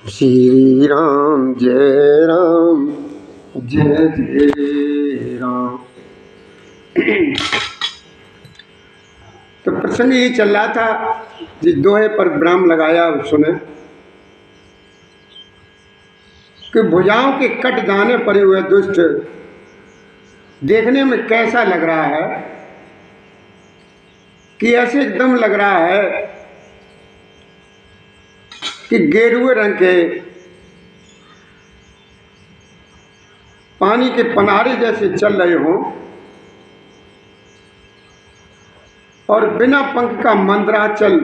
श्री राम जय राम जय जय राम। तो प्रसंग ये चल रहा था, जिस दोहे पर विराम लगाया सुने कि भुजाओं के कट जाने पड़े हुए दुष्ट देखने में कैसा लग रहा है कि ऐसे एकदम लग रहा है कि गेरुए रंग के पानी के पनारे जैसे चल रहे हों और बिना पंख का मंदराचल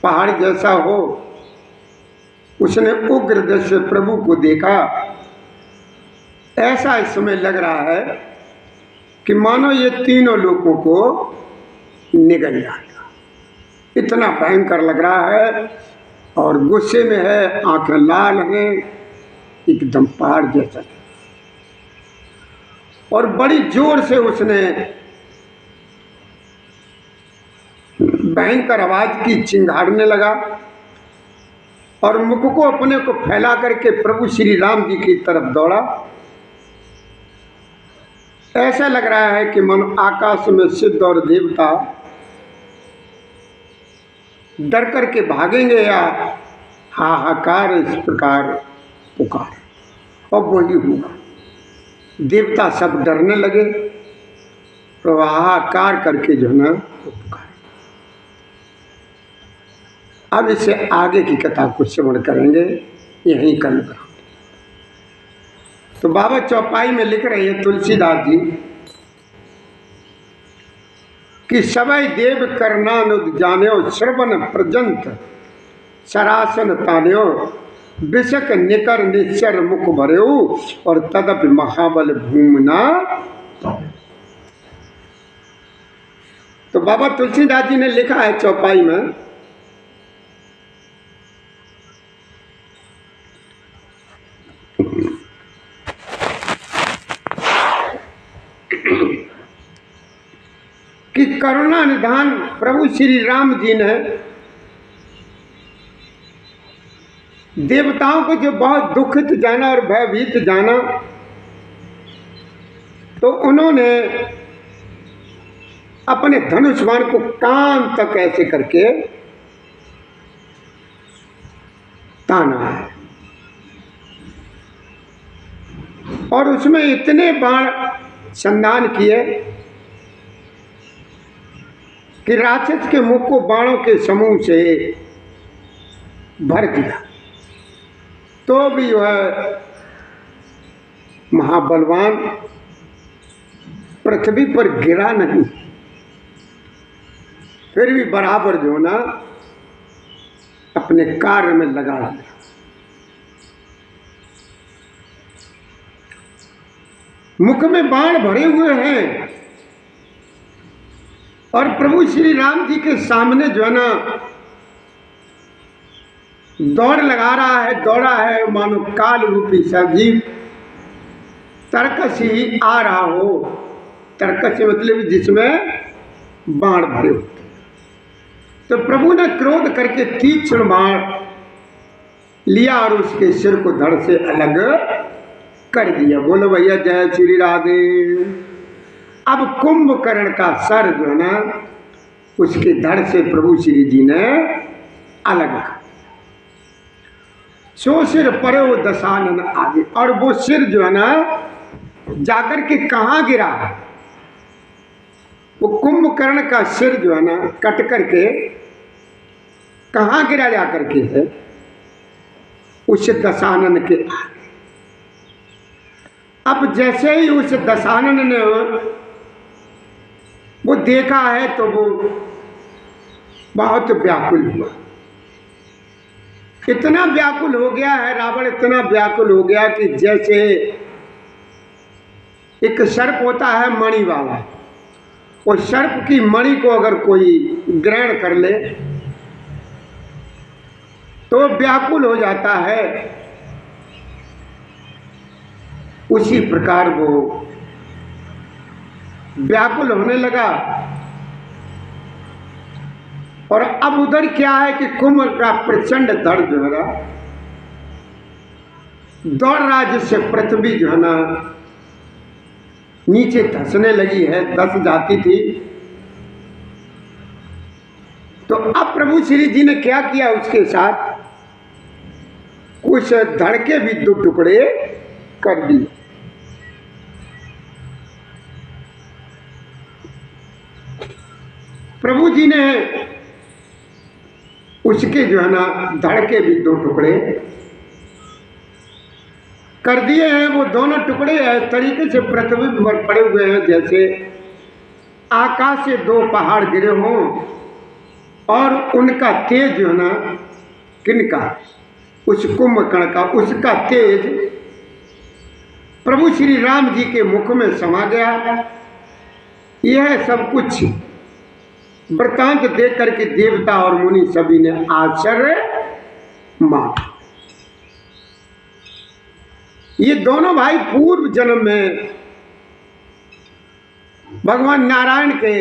पहाड़ जैसा हो। उसने उग्र दृश्य प्रभु को देखा, ऐसा इस समय लग रहा है कि मानो ये तीनों लोगों को निगल जाएगा। इतना भयंकर लग रहा है और गुस्से में है, आंखें लाल हैं, एकदम पहाड़ जैसा। और बड़ी जोर से उसने भयंकर आवाज की चिंगारने लगा और मुख को अपने को फैला करके प्रभु श्री राम जी की तरफ दौड़ा। ऐसा लग रहा है कि मन आकाश में सिद्ध और देवता डर करके भागेंगे या हाहाकार इस प्रकार पुकार, और वही हुआ। देवता सब डरने लगे, हाहाकार करके जो है ना पुकार। अब इससे आगे की कथा को श्रवण करेंगे, यहीं कल पर। तो बाबा चौपाई में लिख रहे हैं तुलसीदास जी कि सबई देव करनानुद जान्यो, श्रवण प्रजंत सरासन तान्यो, विषक निकर निश्चर मुख भर्यो, और तदप महाबल भूमना। तो बाबा तुलसीदास जी ने लिखा है चौपाई में कि करुणा निधान प्रभु श्री राम जी ने देवताओं को जो बहुत दुखित जाना और भयभीत जाना, तो उन्होंने अपने धनुष बाण को कान तक ऐसे करके ताना है और उसमें इतने बाण संधान किए कि राक्षस के मुख को बाणों के समूह से भर दिया, तो भी वह महाबलवान पृथ्वी पर गिरा नहीं, फिर भी बराबर जो ना अपने कार्य में लगा दिया। मुख में बाण भरे हुए हैं और प्रभु श्री राम जी के सामने जो है ना दौड़ लगा रहा है, दौड़ा है मानो काल रूपी सजीव तर्कस ही आ रहा हो। तर्कस मतलब जिसमें बाण भरे होते। तो प्रभु ने क्रोध करके तीक्ष्ण बाण लिया और उसके सिर को धड़ से अलग कर दिया। बोलो भैया जय श्री राधे। अब कुंभकर्ण का सर जो है ना उसके धड़ से प्रभु श्री जी ने अलग कर, सो सिर परे वो दशानन आगे। और वो सिर जो है ना जाकर के कहाँ गिरा, वो कुंभकर्ण का सिर जो है ना कट करके कहाँ गिरा जाकर के है, उस दशानन के आगे। अब जैसे ही उस दशानन ने वो देखा है तो वो बहुत व्याकुल हुआ। इतना व्याकुल हो गया है रावण, इतना व्याकुल हो गया कि जैसे एक सर्प होता है मणि वाला, और सर्प की मणि को अगर कोई ग्रहण कर ले तो व्याकुल हो जाता है, उसी प्रकार वो व्याकुल होने लगा। और अब उधर क्या है कि कुंभ का प्रचंड दर्द हो रहा, दौड़ रहा, जिससे पृथ्वी जो है ना नीचे धंसने लगी है, धंस जाती थी। तो अब प्रभु श्री जी ने क्या किया उसके साथ, कुछ धड़के भी दो टुकड़े कर दिए। प्रभु जी ने उसके जो है ना धड़के भी दो टुकड़े कर दिए हैं। वो दोनों टुकड़े इस तरीके से पृथ्वी पर पड़े हुए हैं जैसे आकाश से दो पहाड़ गिरे हों, और उनका तेज जो है ना, किनका, उस कुंभकर्ण का, उसका तेज प्रभु श्री राम जी के मुख में समा गया। यह सब कुछ वृतांत देख करके देवता और मुनि सभी ने आश्चर्य माना। ये दोनों भाई पूर्व जन्म में भगवान नारायण के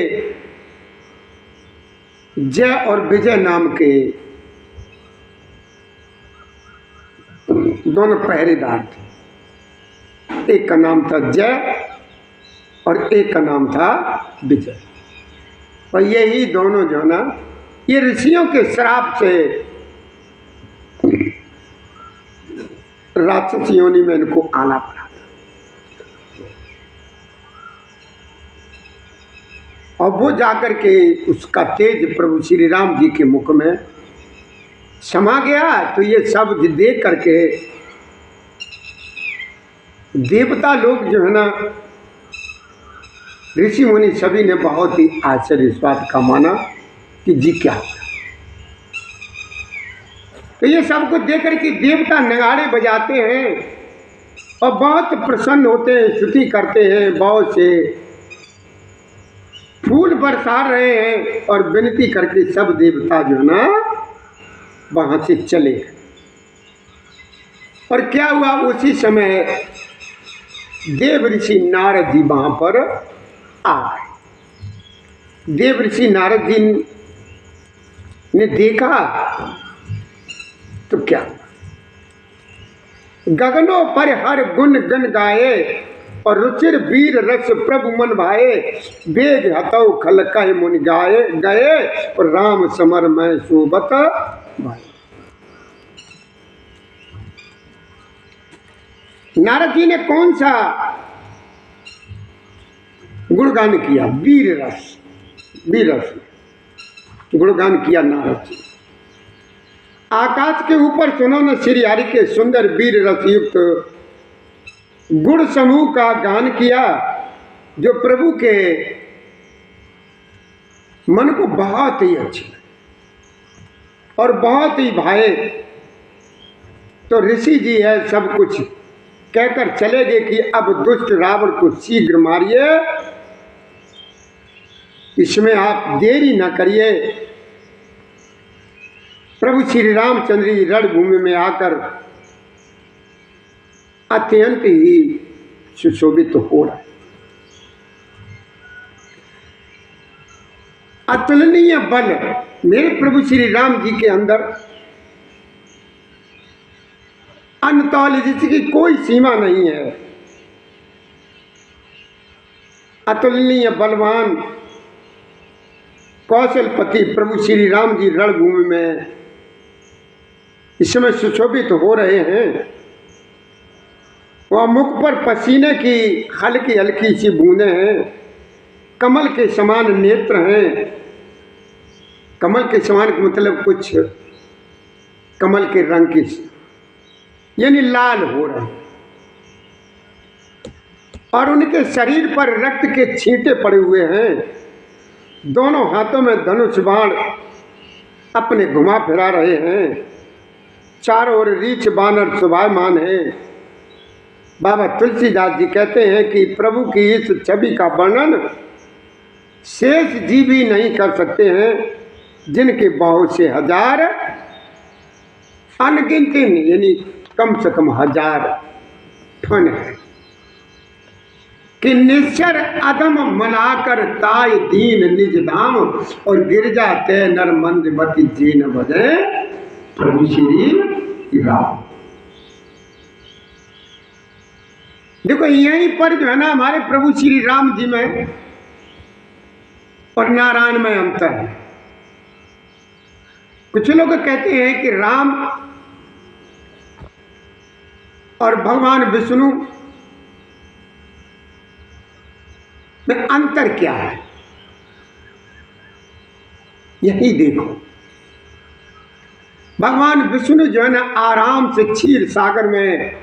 जय और विजय नाम के दोनों पहरेदार थे। एक का नाम था जय और एक का नाम था विजय। और यही दोनों जो ना, ये ऋषियों के श्राप से राक्षस योनि में इनको आना पड़ा था। और वो जाकर के उसका तेज प्रभु श्री राम जी के मुख में समा गया। तो ये सब देख करके देवता लोग जो है ना, ऋषि मुनि सभी ने बहुत ही आश्चर्य इस बात का माना कि जी क्या हुआ। तो ये सब कुछ देख करके देवता नगाड़े बजाते हैं और बहुत प्रसन्न होते हैं, स्तुति करते हैं, बहुत से फूल बरसा रहे हैं और विनती करके सब देवता जो है ना वहां से चले। और क्या हुआ, उसी समय देव ऋषि नारद जी वहां पर आ गए। देव ऋषि नारद जी ने देखा तो क्या, गगनों पर हर गुण गन गाए और रुचिर वीर रस प्रभु मन भाए, वेग हतौ खल कह मुनि गाए गए और राम समर में सोबत भाई। नारद जी ने कौन सा गुणगान किया, वीर रस, वीर रस गुणगान किया नारद जी। आकाश के ऊपर सुनो न श्री हरि के सुंदर वीर रस युक्त गुण समूह का गान किया, जो प्रभु के मन को बहुत ही अच्छे और बहुत ही भाए। तो ऋषि जी है सब कुछ कहकर चले गए कि अब दुष्ट रावण को शीघ्र मारिए, इसमें आप देरी न करिए। प्रभु श्री रामचंद्र जी रणभूमि में आकर अत्यंत ही सुशोभित हो रहा है। अतुलनीय बल मेरे प्रभु श्री राम जी के अंदर अनतौल, जिसकी कोई सीमा नहीं है। अतुलनीय बलवान कौशलपति प्रभु श्री राम जी रणभूमि में इस समय सुशोभित हो रहे हैं। वह मुख पर पसीने की हल्की हल्की सी बूंदें हैं, कमल के समान नेत्र हैं। कमल के समान का मतलब कुछ कमल के रंग की, यानी लाल हो रहे हैं। और उनके शरीर पर रक्त के छींटे पड़े हुए हैं। दोनों हाथों में धनुष बाण अपने घुमा फिरा रहे हैं। चारों ओर रीछ बानर शोभायमान है। बाबा तुलसीदास जी कहते हैं कि प्रभु की इस छवि का वर्णन शेष जी भी नहीं कर सकते हैं, जिनके बहुत से हजार अनगिनत, यानी कम से कम 1000 ठन है कि निश्चर अदम मनाकर ताय दीन निज धाम और गिरजा ते नर मंदमति जीन बजे प्रभु श्री राम। देखो यहीं पर जो है ना हमारे प्रभु श्री राम जी में और नारायण में अंतर है। कुछ लोग कहते हैं कि राम और भगवान विष्णु में अंतर क्या है। यही देखो, भगवान विष्णु जो है ना आराम से क्षीर सागर में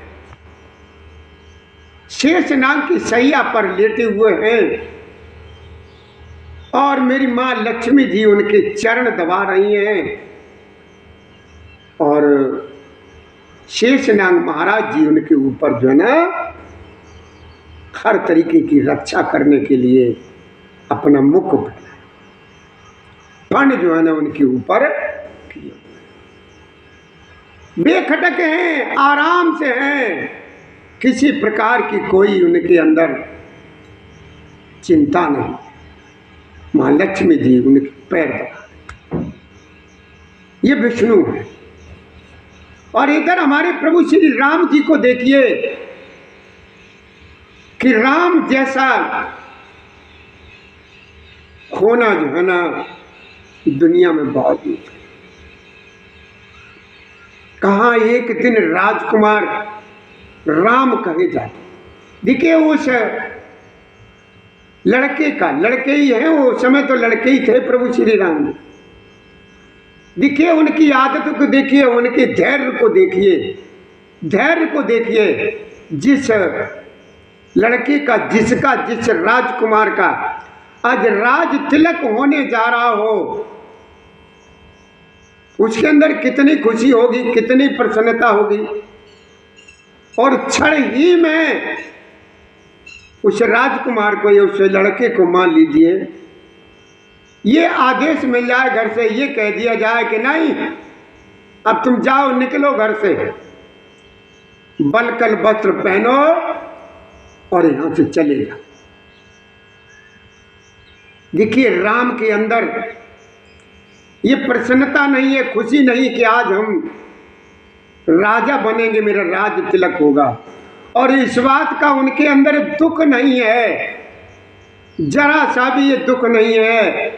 शेष नाग की सैया पर लेटे हुए हैं और मेरी मां लक्ष्मी जी उनके चरण दबा रही हैं और शेषनाग महाराज जी उनके ऊपर जो है ना हर तरीके की रक्षा करने के लिए अपना मुख फण जो है ना उनके ऊपर किए, बेखटक हैं, आराम से हैं, किसी प्रकार की कोई उनके अंदर चिंता नहीं। मां लक्ष्मी जी उनके पैर दबा, ये विष्णु है। और इधर हमारे प्रभु श्री राम जी को देखिए कि राम जैसा होना जो है ना दुनिया में बहुत मुश्किल। कहाँ एक दिन राजकुमार राम कहे जाते। देखिए उस लड़के ही हैं, वो समय तो लड़के ही थे प्रभु श्री राम जी। देखिए उनकी आदतों को देखिए, उनके धैर्य को देखिए, जिस लड़के का जिस राजकुमार का आज राज तिलक होने जा रहा हो, उसके अंदर कितनी खुशी होगी, कितनी प्रसन्नता होगी। और क्षण ही में उस राजकुमार को या उस लड़के को मान लीजिए ये आदेश मिल जाए घर से, ये कह दिया जाए कि नहीं अब तुम जाओ, निकलो घर से, बलकल वस्त्र पहनो और यहां से चले जाओ। देखिए राम के अंदर ये प्रसन्नता नहीं है, खुशी नहीं कि आज हम राजा बनेंगे, मेरा राज तिलक होगा। और इस बात का उनके अंदर दुख नहीं है, जरा सा भी ये दुख नहीं है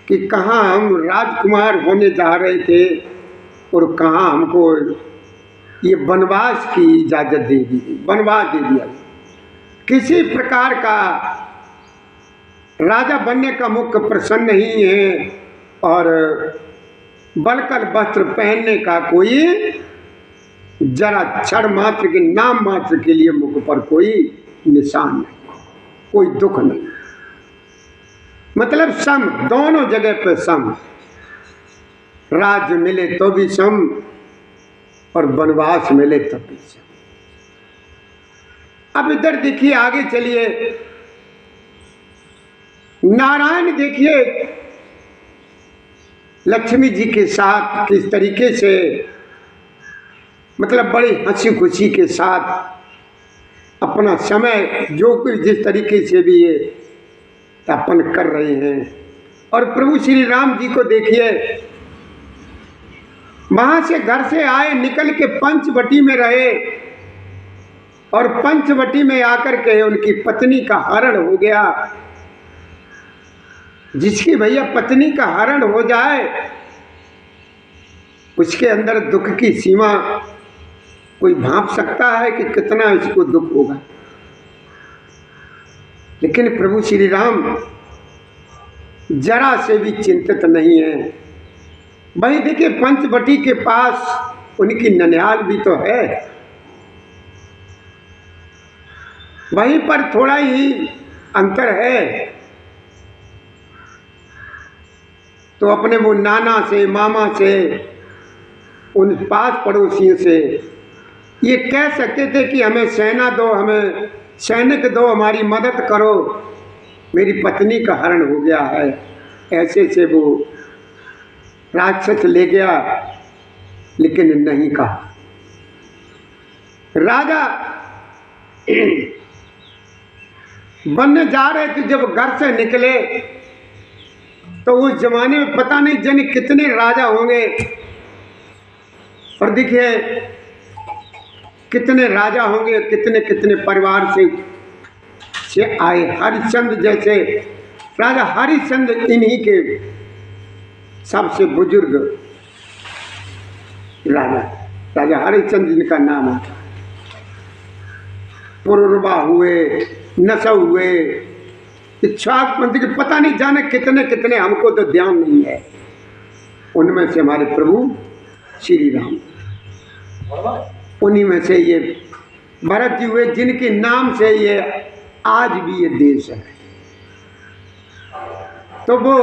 कि कहाँ हम राजकुमार होने जा रहे थे और कहाँ हमको ये वनवास की इजाजत दे दी, वनवास दे दिया। किसी प्रकार का राजा बनने का मुख प्रसन्न नहीं है और बलकर वस्त्र पहनने का कोई जरा क्षण मात्र के नाम मात्र के लिए मुख पर कोई निशान नहीं, कोई दुख नहीं। मतलब सम, दोनों जगह पे सम, राज्य मिले तो भी सम और वनवास मिले तब भी सम। अब इधर देखिए, आगे चलिए, नारायण देखिए लक्ष्मी जी के साथ किस तरीके से, मतलब बड़ी हंसी खुशी के साथ अपना समय जो कुछ जिस तरीके से भी ये यापन कर रहे हैं। और प्रभु श्री राम जी को देखिए, वहां से घर से आए, निकल के पंचवटी में रहे और पंचवटी में आकर के उनकी पत्नी का हरण हो गया। जिसकी भैया पत्नी का हरण हो जाए उसके अंदर दुख की सीमा कोई भांप सकता है कि कितना इसको दुख होगा। लेकिन प्रभु श्री राम जरा से भी चिंतित नहीं है। वही देखिए पंचवटी के पास उनकी ननिहाल भी तो है, वहीं पर थोड़ा ही अंतर है। तो अपने वो नाना से, मामा से, उन पास पड़ोसियों से ये कह सकते थे कि हमें सेना दो, हमें सैनिक दो, हमारी मदद करो, मेरी पत्नी का हरण हो गया है। ऐसे से वो राक्षस ले गया, लेकिन नहीं कहा। राजा बनने जा रहे थे, जब घर से निकले तो उस जमाने में पता नहीं जाने कितने राजा होंगे। और देखिए कितने राजा होंगे, कितने कितने परिवार से आए। हरिश्चंद्र जैसे राजा, हरिश्चंद्र इन्हीं के सबसे बुजुर्ग राजा हरिश्चंद्र जिनका नाम आता। पुरुरवा हुए, नसव हुए, इच्छाकपंथी के पता नहीं जाने कितने कितने, हमको तो ध्यान नहीं है। उनमें से हमारे प्रभु श्री राम, उन्हीं में से ये भरत जी हुए, जिनके नाम से ये आज भी ये देश है। तो वो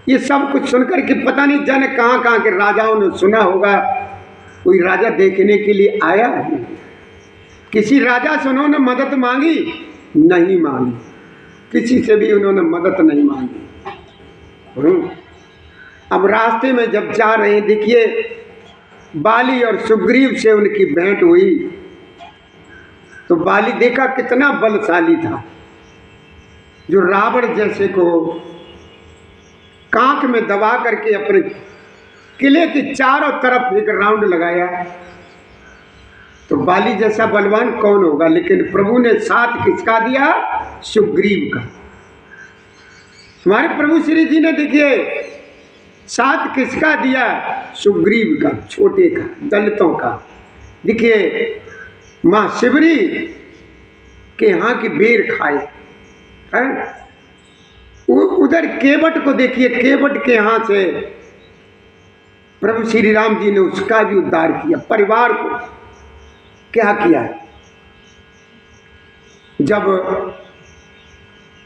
ये सब कुछ सुनकर के पता नहीं जाने कहाँ कहाँ के राजाओं ने सुना होगा। कोई राजा देखने के लिए आया, किसी राजा से उन्होंने मदद मांगी? नहीं मांगी, किसी से भी उन्होंने मदद नहीं मांगी। अब रास्ते में जब जा रहे हैं, देखिए बाली और सुग्रीव से उनकी भेंट हुई। तो बाली देखा कितना बलशाली था, जो रावण जैसे को कांख में दबा करके अपने किले के चारों तरफ एक राउंड लगाया। तो बाली जैसा बलवान कौन होगा, लेकिन प्रभु ने साथ किसका दिया? सुग्रीव का। हमारे प्रभु श्री जी ने देखिए साथ किसका दिया? सुग्रीव का, छोटे का, दलितों का। देखिए माँ शिवरी के यहाँ की बेर खाए हैं। उधर केवट को देखिए, केवट के यहाँ से प्रभु श्री राम जी ने उसका भी उद्धार किया। परिवार को क्या किया? जब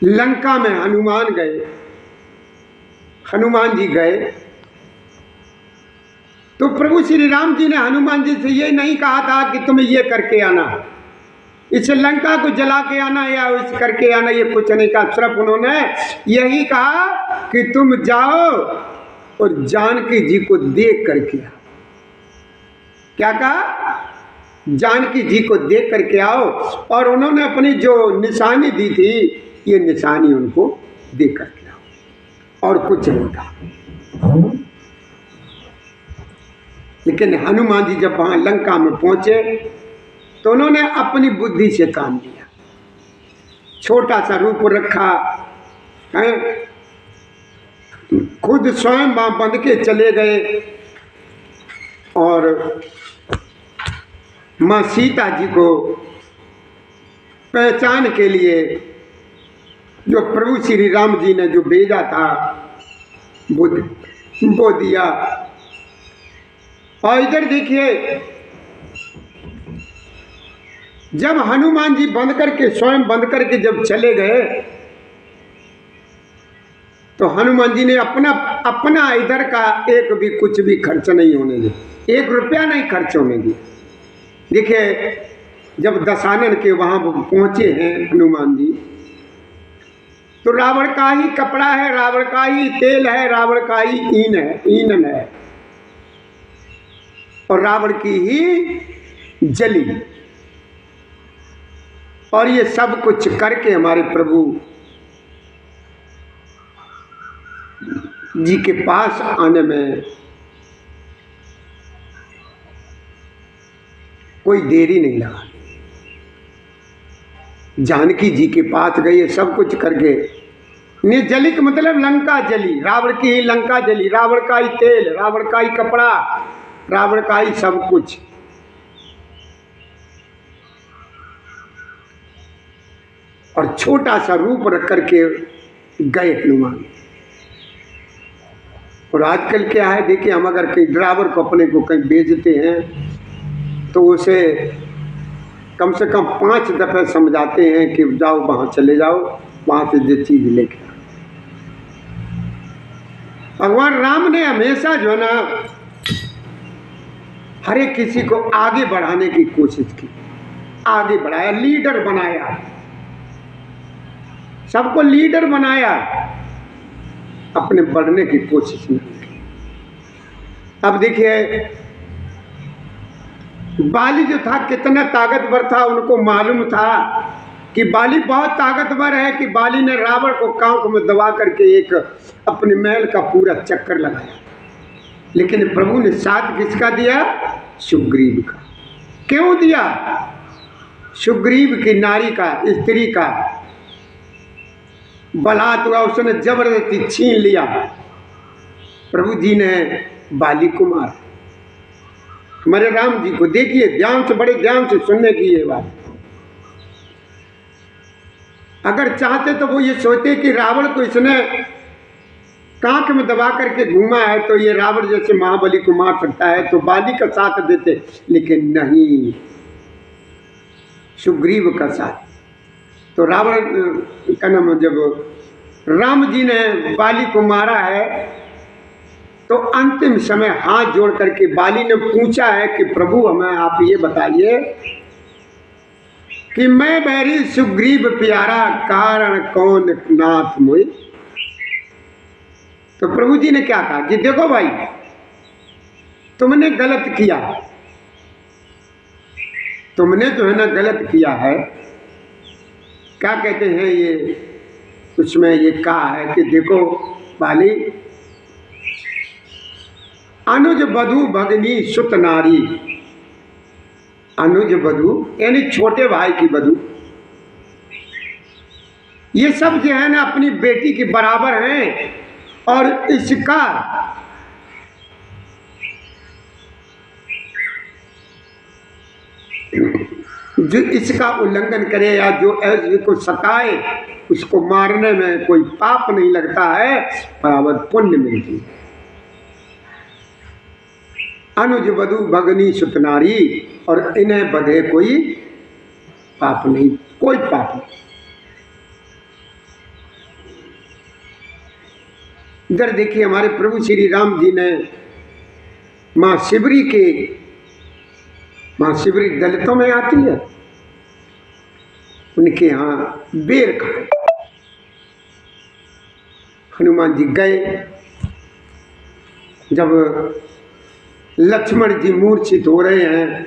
लंका में हनुमान जी गए, तो प्रभु श्री राम जी ने हनुमान जी से ये नहीं कहा था कि तुम्हें ये करके आना, इस लंका को जला के आना या इस करके आना, ये कुछ नहीं कहा। सिर्फ उन्होंने यही कहा कि तुम जाओ और जानकी जी को देख करके आओ। क्या कहा? जानकी जी को देख करके आओ। और उन्होंने अपनी जो निशानी दी थी, ये निशानी उनको दे करके आओ, और कुछ नहीं कहा। लेकिन हनुमान जी जब वहां लंका में पहुंचे, तो उन्होंने अपनी बुद्धि से काम लिया। छोटा सा रूप रखा है, खुद स्वयं वहां बंध के चले गए। और माँ सीता जी को पहचान के लिए जो प्रभु श्री राम जी ने जो भेजा था वो दिया। और इधर देखिए, जब हनुमान जी बंद करके, स्वयं बंद करके जब चले गए, तो हनुमान जी ने अपना इधर का एक भी कुछ भी खर्च नहीं होने दिया, 1 रुपया नहीं खर्च होने दिया। देखिए जब दशानन के वहां पहुंचे हैं हनुमान जी, तो रावण का ही कपड़ा है, रावण का ही तेल है, रावण का ही ईंधन है, और रावण की ही जली। और ये सब कुछ करके हमारे प्रभु जी के पास आने में कोई देरी नहीं लगा। जानकी जी के पास गए, सब कुछ करके। जलिक मतलब लंका जली, रावण की ही लंका जली, रावण का ही तेल, रावण का ही कपड़ा, रावण का ही सब कुछ। और छोटा सा रूप रख करके गए हनुमान। और आजकल क्या है, देखिए हम अगर कहीं ड्राइवर को अपने को कहीं भेजते हैं, तो उसे कम से कम 5 दफ़े समझाते हैं कि जाओ वहाँ चले जाओ, वहाँ से जो चीज़ लेके। भगवान राम ने हमेशा जो है ना, हर एक किसी को आगे बढ़ाने की कोशिश की, आगे बढ़ाया, लीडर बनाया, सबको लीडर बनाया, अपने बढ़ने की कोशिश नहीं की। अब देखिए बाली जो था कितना ताकतवर था, उनको मालूम था कि बाली बहुत ताकतवर है, कि बाली ने रावण को कांख में दबा करके एक अपने महल का पूरा चक्कर लगाया। लेकिन प्रभु ने साथ किसका दिया? सुग्रीव का। क्यों दिया? सुग्रीव की नारी का, स्त्री का बलात् हुआ, उसने जबरदस्ती छीन लिया। प्रभु जी ने बाली को मारा। हमारे राम जी को देखिए, ध्यान से, बड़े ध्यान से सुनने की ये बात। अगर चाहते तो वो ये सोचते कि रावण को इसने कांख में दबा करके घूमा है तो ये रावण जैसे महाबली को मार सकता है, तो बाली का साथ देते, लेकिन नहीं, सुग्रीव का साथ। तो रावण का नाम, जब राम जी ने बाली को मारा है तो अंतिम समय हाथ जोड़ करके बाली ने पूछा है कि प्रभु हमें आप ये बताइए कि मैं बैरी सुग्रीव प्यारा, कारण कौन नाथ मोई। तो प्रभु जी ने क्या कहा कि देखो भाई, तुमने गलत किया, तुमने जो है ना गलत किया है। क्या कहते हैं ये, उसमें ये कहा है कि देखो बाली, अनुज बधु भगनी सुत नारी, अनुज बधु यानी छोटे भाई की बधु, ये सब जो है ना अपनी बेटी के बराबर हैं, और इसका जो इसका उल्लंघन करे या जो ऐसे को सताए, उसको मारने में कोई पाप नहीं लगता है, बराबर पुण्य मिलती है। अनुज वधु भगनी सुत नारी, और इन्हें बधे कोई पाप नहीं, कोई पाप नहीं। इधर देखिए हमारे प्रभु श्री राम जी ने मां शिवरी के, मां शिवरी दलितों में आती है, उनके यहाँ बेर खाए। हनुमान जी गए, जब लक्ष्मण जी मूर्छित हो रहे हैं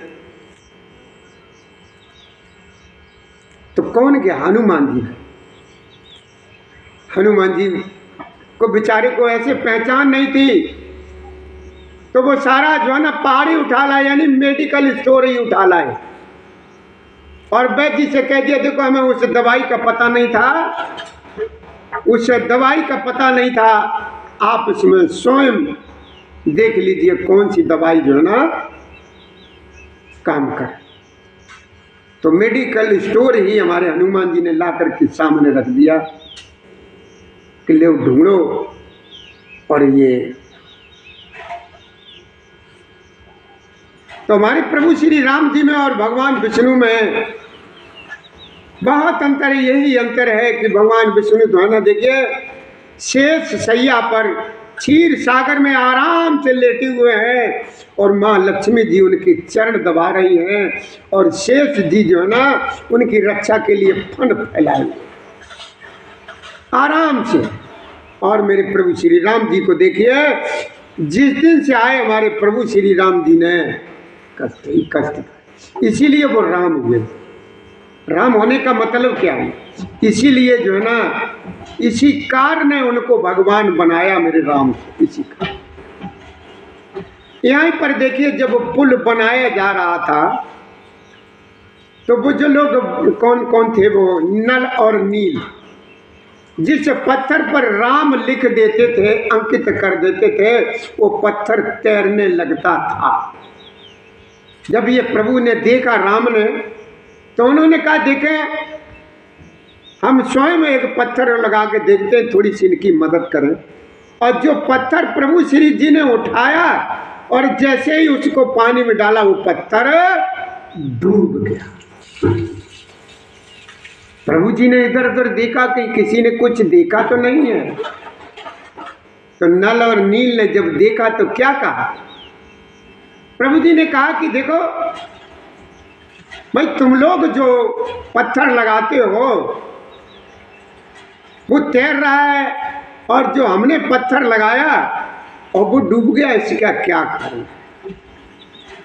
तो कौन गया? हनुमान जी। हनुमान जी को बेचारे को ऐसे पहचान नहीं थी, तो वो सारा जो है ना पहाड़ी उठा लाए, यानी मेडिकल स्टोर ही उठा लाए, और वैद्य जी से कह दिया देखो हमें उस दवाई का पता नहीं था, उस दवाई का पता नहीं था, आप इसमें स्वयं देख लीजिए कौन सी दवाई जो है ना काम कर। तो मेडिकल स्टोर ही हमारे हनुमान जी ने ला करके सामने रख दिया कि ले ढूंढो, और ये तो हमारे प्रभु श्री राम जी में और भगवान विष्णु में बहुत अंतर है। यही अंतर है कि भगवान विष्णु तो है ना, देखिए शेष सैया पर क्षीर सागर में आराम से लेटे हुए हैं, और माँ लक्ष्मी जी उनके चरण दबा रही हैं, और शेष जी जो है ना उनकी रक्षा के लिए फन फैलाए आराम से। और मेरे प्रभु श्री राम जी को देखिए, जिस दिन से आए हमारे प्रभु श्री राम जी ने कष्ट ही कष्ट, इसीलिए वो राम हुए। राम होने का मतलब क्या है? इसीलिए जो है ना, इसी कार ने उनको भगवान बनाया मेरे राम को, इसी का। यहीं पर देखिए जब पुल बनाया जा रहा था तो वो जो लोग कौन कौन थे, वो नल और नील, जिस पत्थर पर राम लिख देते थे, अंकित कर देते थे, वो पत्थर तैरने लगता था। जब ये प्रभु ने देखा राम ने, तो उन्होंने कहा देखे हम स्वयं एक पत्थर लगा के देखते हैं, थोड़ी सी इनकी मदद करें। और जो पत्थर प्रभु श्री जी ने उठाया और जैसे ही उसको पानी में डाला, वो पत्थर डूब गया। प्रभु जी ने इधर उधर देखा कि किसी ने कुछ देखा तो नहीं है। तो नल और नील ने जब देखा तो क्या कहा? प्रभु जी ने कहा कि देखो भाई, तुम लोग जो पत्थर लगाते हो वो तैर रहा है, और जो हमने पत्थर लगाया और वो डूब गया, इसका क्या कारण?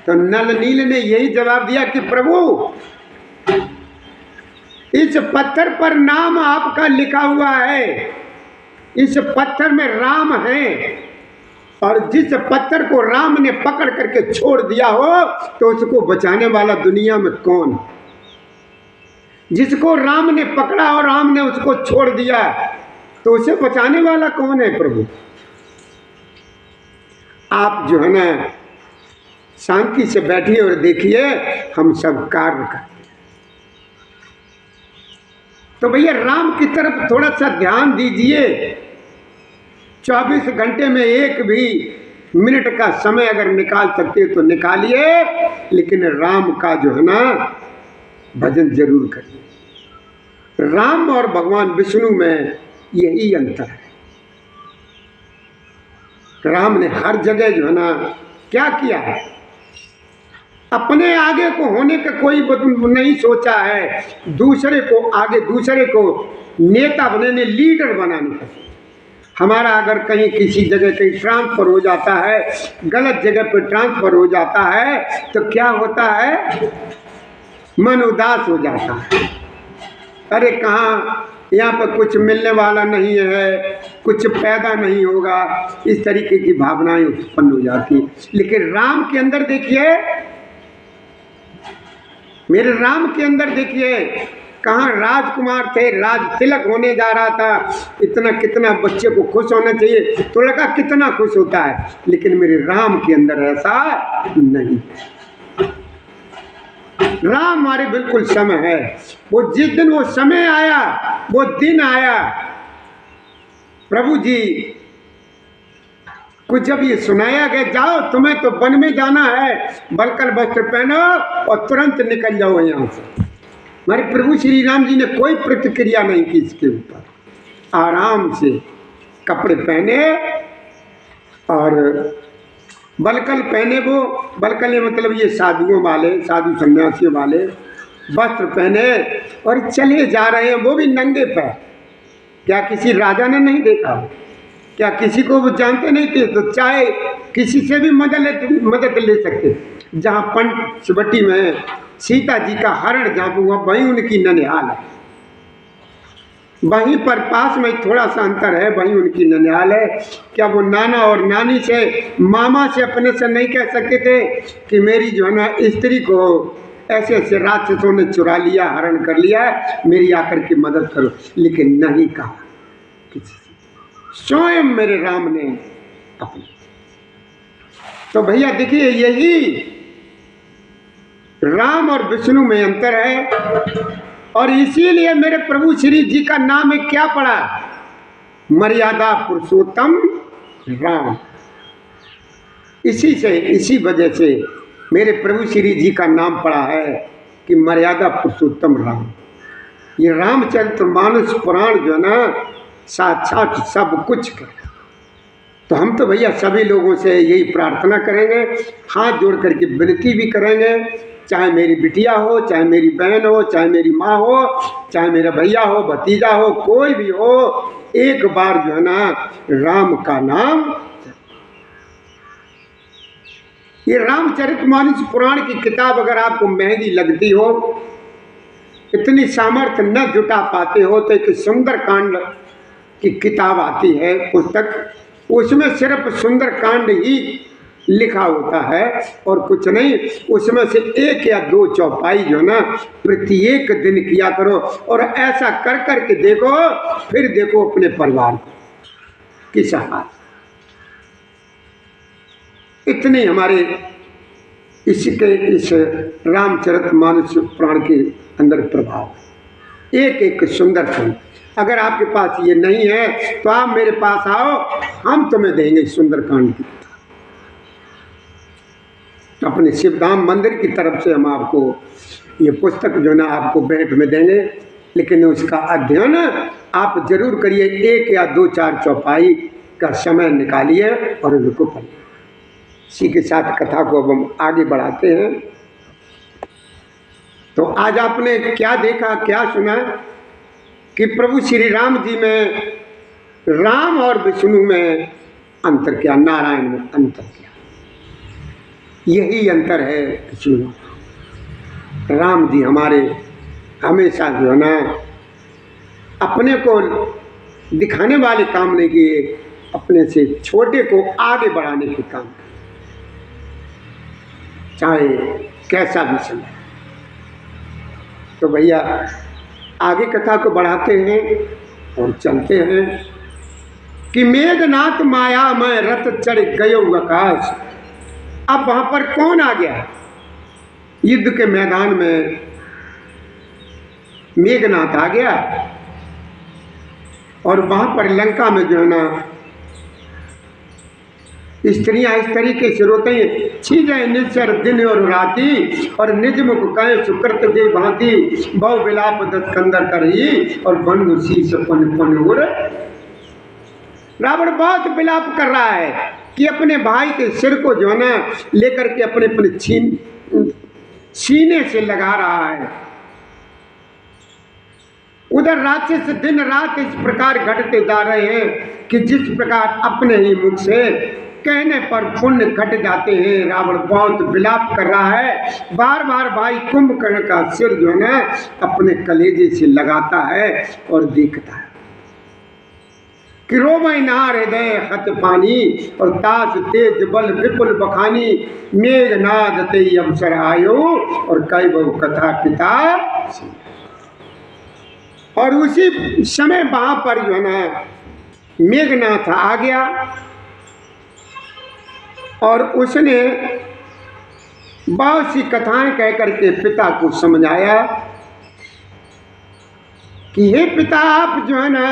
तो नल नील ने यही जवाब दिया कि प्रभु, इस पत्थर पर नाम आपका लिखा हुआ है, इस पत्थर में राम है, और जिस पत्थर को राम ने पकड़ करके छोड़ दिया हो तो उसको बचाने वाला दुनिया में कौन? जिसको राम ने पकड़ा और राम ने उसको छोड़ दिया तो उसे बचाने वाला कौन है प्रभु? आप जो है ना शांति से बैठिए और देखिए हम सब कार्य करते। तो भैया राम की तरफ थोड़ा सा ध्यान दीजिए। 24 घंटे में एक भी मिनट का समय अगर निकाल सकते तो निकालिए, लेकिन राम का जो है ना भजन जरूर करिए। राम और भगवान विष्णु में यही अंतर है। राम ने हर जगह जो है ना क्या किया है, अपने आगे को होने का कोई नहीं सोचा है, दूसरे को आगे, दूसरे को नेता बनाने, लीडर बनाने का। हमारा अगर कहीं किसी जगह कहीं ट्रांसफर हो जाता है, गलत जगह पर ट्रांसफर हो जाता है तो क्या होता है, मन उदास हो जाता है। अरे कहाँ यहाँ पर कुछ मिलने वाला नहीं है, कुछ पैदा नहीं होगा, इस तरीके की भावनाएं उत्पन्न हो जाती है। लेकिन राम के अंदर देखिए, मेरे राम के अंदर देखिए, कहाँ राजकुमार थे, राज तिलक होने जा रहा था, इतना कितना बच्चे को खुश होना चाहिए तो लड़का कितना खुश होता है, लेकिन मेरे राम के अंदर ऐसा नहीं। राम हमारे बिल्कुल समय है। वो जिस दिन वो समय आया, वो दिन आया, प्रभु जी को जब ये सुनाया गया जाओ तुम्हें तो वन में जाना है, बलकल वस्त्र पहनो और तुरंत निकल जाओ यहाँ से। हमारे प्रभु श्री राम जी ने कोई प्रतिक्रिया नहीं की इसके ऊपर, आराम से कपड़े पहने और बलकल पहने। वो बलकल मतलब ये साधुओं वाले, साधु सन्यासियों वाले वस्त्र पहने और चले जा रहे हैं, वो भी नंगे पैर। क्या किसी राजा ने नहीं देखा? क्या किसी को वो जानते नहीं थे? तो चाहे किसी से भी मदद ले सकते। जहाँ पंचवटी में सीता जी का हरण जहाँ हुआ वहीं उनकी ननिहाल है, वहीं पर पास में थोड़ा सा अंतर है, वहीं उनकी ननिहाल है। क्या वो नाना और नानी से, मामा से अपने से नहीं कह सकते थे कि मेरी जो है ना स्त्री को ऐसे ऐसे राक्षसों ने चुरा लिया, हरण कर लिया, मेरी आकर के मदद करो? लेकिन नहीं कहा किसी से, स्वयं मेरे राम ने अपने। तो भैया देखिए, यही राम और विष्णु में अंतर है। और इसीलिए मेरे प्रभु श्री जी का नाम है क्या पड़ा? मर्यादा पुरुषोत्तम राम। इसी से, इसी वजह से मेरे प्रभु श्री जी का नाम पड़ा है कि मर्यादा पुरुषोत्तम राम। ये रामचरितमानस पुराण जो है ना साक्षात सब कुछ कर। तो हम तो भैया सभी लोगों से यही प्रार्थना करेंगे, हाथ जोड़ करके विनती भी करेंगे, चाहे मेरी बिटिया हो, चाहे मेरी बहन हो, चाहे मेरी माँ हो, चाहे मेरा भैया हो, भतीजा हो, कोई भी हो, एक बार जो है ना राम का नाम। ये रामचरितमानस पुराण की किताब अगर आपको महंगी लगती हो, इतनी सामर्थ्य न जुटा पाते हो, तो एक सुंदर कांड की किताब आती है पुस्तक, उसमें सिर्फ सुंदर कांड ही लिखा होता है और कुछ नहीं। उसमें से 1 या 2 चौपाई जो ना प्रत्येक दिन किया करो, और ऐसा कर कर के देखो, फिर देखो अपने परिवार को किस हाल। इतने हमारे इसके इस रामचरितमानस पुराण के अंदर प्रभाव है। एक एक सुंदर खंड। अगर आपके पास ये नहीं है तो आप मेरे पास आओ, हम तुम्हें देंगे सुंदरकांड की। अपने शिवधाम मंदिर की तरफ से हम आपको ये पुस्तक जो ना आपको भेंट में देंगे, लेकिन उसका अध्ययन आप जरूर करिए। 1 या 2 4 चौपाई का समय निकालिए और उनको पढ़िए। इसी के साथ कथा को अब हम आगे बढ़ाते हैं। तो आज आपने क्या देखा, क्या सुना कि प्रभु श्री राम जी में राम और विष्णु में अंतर क्या, नारायण में अंतर क्या? यही अंतर है विष्णु। राम जी हमारे हमेशा जो है ना अपने को दिखाने वाले काम नहीं किए, अपने से छोटे को आगे बढ़ाने के काम, चाहे कैसा भी समय। तो भैया आगे कथा को बढ़ाते हैं और चलते हैं कि मेघनाथ माया में रथ चढ़ गयो आकाश। अब वहां पर कौन आ गया? युद्ध के मैदान में मेघनाथ आ गया और वहां पर लंका में जो है ना स्त्रियां इस तरीके से रोते हैं, छीजे निश्चर दिन और राती और निज मुख कहे सुकृत दे भांति बहु विलाप दस्कंदर करही और बंधु शीश पुन पुन उर। रावण बहुत विलाप कर रहा है कि अपने भाई के सिर को जो है ना लेकर के अपने अपने सीने से लगा रहा है। उधर राक्षस दिन रात इस प्रकार घटते जा रहे हैं कि जिस प्रकार अपने ही मुख से कहने पर पुण्य घट जाते हैं। रावण बहुत विलाप कर रहा है, बार बार भाई कुंभकर्ण का सिर जो है ना अपने कलेजे से लगाता है और देखता है कि रोमय नार हृदय हत पानी और तास तेज बल विपुल बखानी मेघनाद ते अवसर आयो और कई बहु कथा पिता। और उसी समय वहां पर जो है ना मेघनाथ आ गया और उसने बहुत सी कथाएं कह करके पिता को समझाया कि हे पिता, आप जो है ना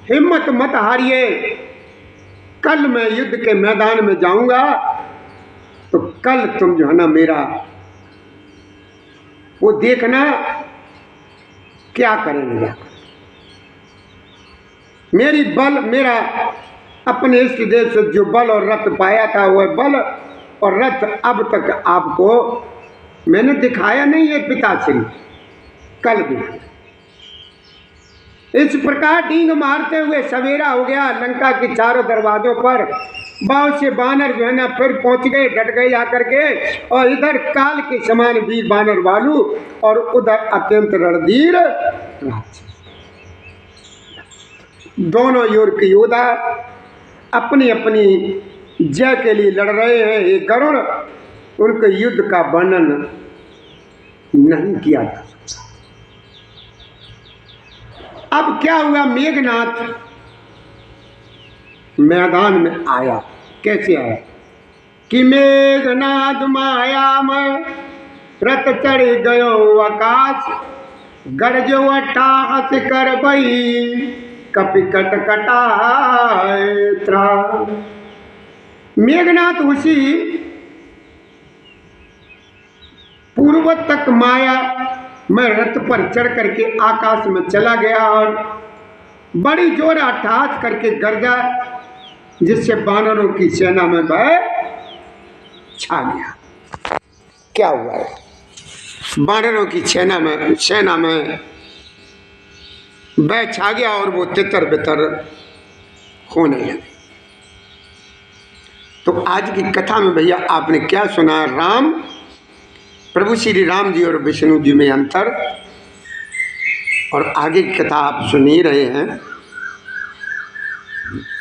हिम्मत मत हारिए, कल मैं युद्ध के मैदान में जाऊंगा तो कल तुम जो है ना मेरा वो देखना क्या करेंगे। मेरा अपने इष्ट देव से जो बल और रथ पाया था वह बल और रथ अब तक आपको मैंने दिखाया नहीं है पिताश्री, कल दिखाया। इस प्रकार डींग मारते हुए सवेरा हो गया। लंका के चारों दरवाजों पर बहुत से बानर जो है ना फिर पहुंच गए, डट गए आकर के, और इधर काल के समान वीर बानर वालू और उधर अत्यंत रणधीर राक्षस। दोनों योर के योद्धा अपनी अपनी जय के लिए लड़ रहे हैं। ये गरुड़ उनके युद्ध का वर्णन नहीं किया जा सकता। अब क्या हुआ, मेघनाथ मैदान में आया। कैसे आया कि मेघनाथ माया में रथ चढ़ गयो आकाश, गरजो अट्ठास कर बई कपि कट कटाए त्रा। मेघनाथ उसी पूर्व तक माया में रथ पर चढ़ करके आकाश में चला गया और बड़ी जोर अट्ठास करके गरजा, जिससे बानरों की सेना में वह छा गया। क्या हुआ है, बानरों की सेना में वह छा गया और वो तितर बितर होने लगे। तो आज की कथा में भैया आपने क्या सुना? राम, प्रभु श्री राम जी और विष्णु जी में अंतर, और आगे की कथा आप सुन ही रहे हैं।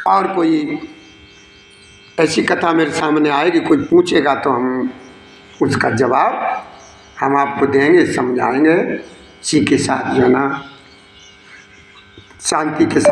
और कोई ऐसी कथा मेरे सामने आएगी, कोई पूछेगा तो हम उसका जवाब हम आपको देंगे, समझाएंगे, इसी के साथ जो है ना शांति के साथ।